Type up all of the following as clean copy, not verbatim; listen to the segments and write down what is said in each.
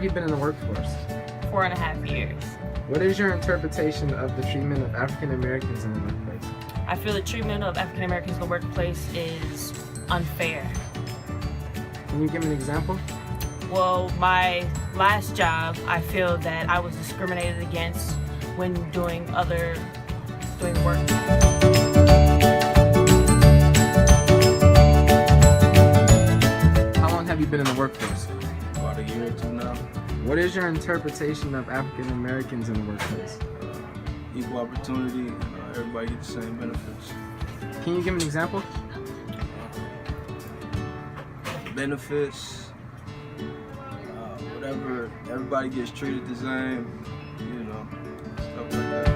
have you been in the workforce? 4.5 years. What is your interpretation of the treatment of African Americans in the workplace? I feel the treatment of African Americans in the workplace is unfair. Can you give an example? Well, my last job, I feel that I was discriminated against when doing work. How long have you been in the workforce? About a year or two now. What is your interpretation of African Americans in the workplace? Equal opportunity, and everybody get the same benefits. Can you give an example? Benefits, whatever, everybody gets treated the same, stuff like that.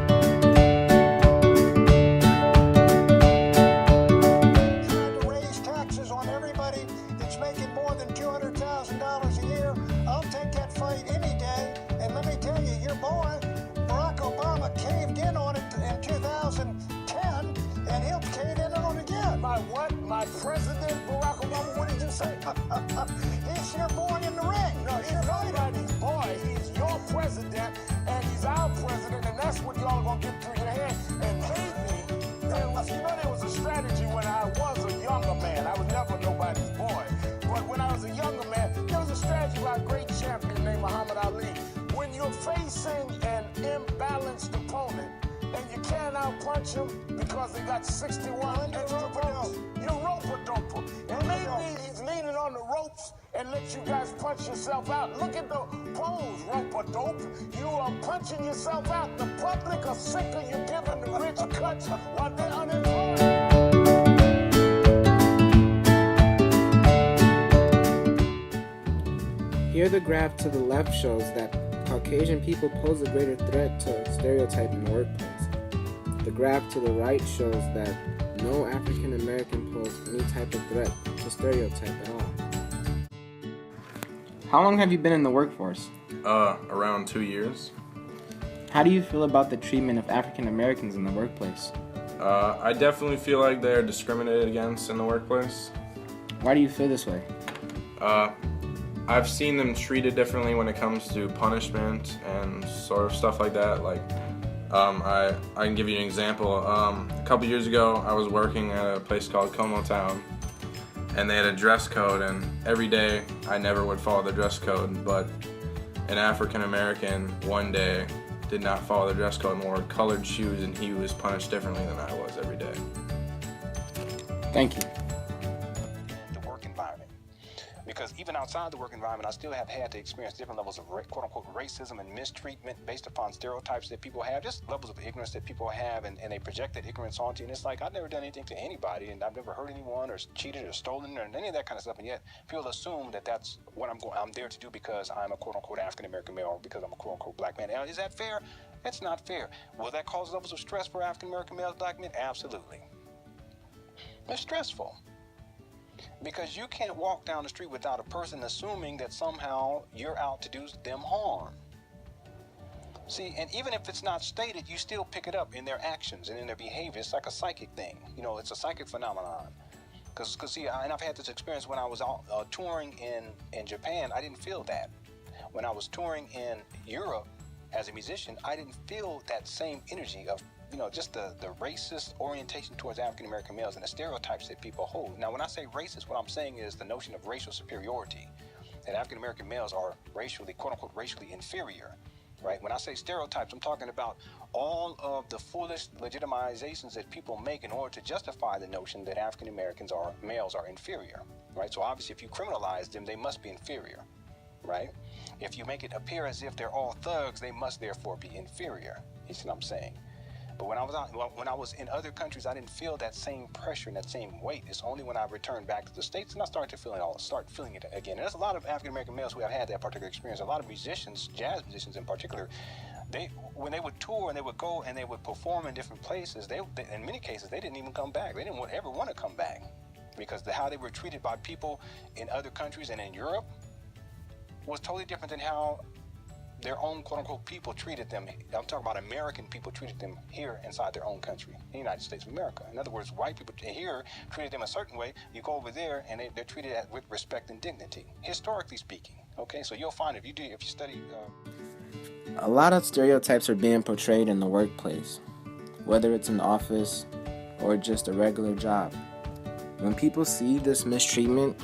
Trying to raise taxes on everybody that's making more than $200,000 a year. I'll take that fight any day. And let me tell you, your boy, Barack Obama, caved in on it in 2010, and he'll cave in on it again. My what? My president, Barack Obama? What did you say? He's your boy in the ring. No, he's nobody's boy. He's your president, and he's our president, and that's what y'all are going to get through your head and hate me. There was a strategy when I was a younger man. I was never nobody's boy. But when I was a younger man, there was a strategy by a great champion named Muhammad Ali. When you're facing an imbalanced opponent, and you can't outpunch them because they got 61 extra ropes, you're rope-a-doper. And maybe he's leaning on the ropes and let you guys punch yourself out. Look at the pose, rope-a-dope. You are punching yourself out. The public are sick of you giving the rich cuts while they're unemployed. Here the graph to the left shows that Caucasian people pose a greater threat to stereotype in the workplace. The graph to the right shows that no African American pose any type of threat to stereotype at all. How long have you been in the workforce? Around 2 years. How do you feel about the treatment of African Americans in the workplace? I definitely feel like they're discriminated against in the workplace. Why do you feel this way? I've seen them treated differently when it comes to punishment and sort of stuff like that. Like, I can give you an example. A couple years ago, I was working at a place called Como Town, and they had a dress code, and every day I never would follow the dress code, but an African American one day did not follow the dress code and wore colored shoes, and he was punished differently than I was every day. Thank you. The work environment. Because even outside the work environment, I still have had to experience different levels of quote-unquote racism and mistreatment based upon stereotypes that people have, just levels of ignorance that people have, and they project that ignorance onto you. And it's like, I've never done anything to anybody, and I've never hurt anyone or cheated or stolen or any of that kind of stuff, and yet people assume that that's what I'm there to do because I'm a quote-unquote African-American male or because I'm a quote-unquote black man. Now, is that fair? It's not fair. Will that cause levels of stress for African-American males, black men? Absolutely. It's stressful. Because you can't walk down the street without a person assuming that somehow you're out to do them harm. See, and even if it's not stated, you still pick it up in their actions and in their behavior. It's like a psychic thing. It's a psychic phenomenon. Because see, and I've had this experience when I was touring in Japan, I didn't feel that. When I was touring in Europe as a musician, I didn't feel that same energy of just the racist orientation towards African-American males and the stereotypes that people hold. Now, when I say racist, what I'm saying is the notion of racial superiority, that African-American males are racially, quote-unquote, racially inferior, right? When I say stereotypes, I'm talking about all of the foolish legitimizations that people make in order to justify the notion that African-Americans males are inferior, right? So obviously, if you criminalize them, they must be inferior, right? If you make it appear as if they're all thugs, they must therefore be inferior. You see what I'm saying? But when I was in other countries, I didn't feel that same pressure and that same weight. It's only when I returned back to the States and I started feeling it again. And there's a lot of African American males who have had that particular experience. A lot of musicians, jazz musicians in particular, when they would tour and they would go and they would perform in different places, they in many cases they didn't even come back. They didn't ever want to come back because how they were treated by people in other countries and in Europe was totally different than how their own quote-unquote people treated them. I'm talking about American people treated them here inside their own country, the United States of America. In other words, white people here treated them a certain way. You go over there and they're treated with respect and dignity, historically speaking. Okay, so you'll find if you study. A lot of stereotypes are being portrayed in the workplace, whether it's an office or just a regular job. When people see this mistreatment,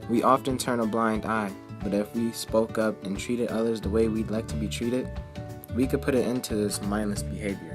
we often turn a blind eye, but if we spoke up and treated others the way we'd like to be treated, we could put an end to this mindless behavior.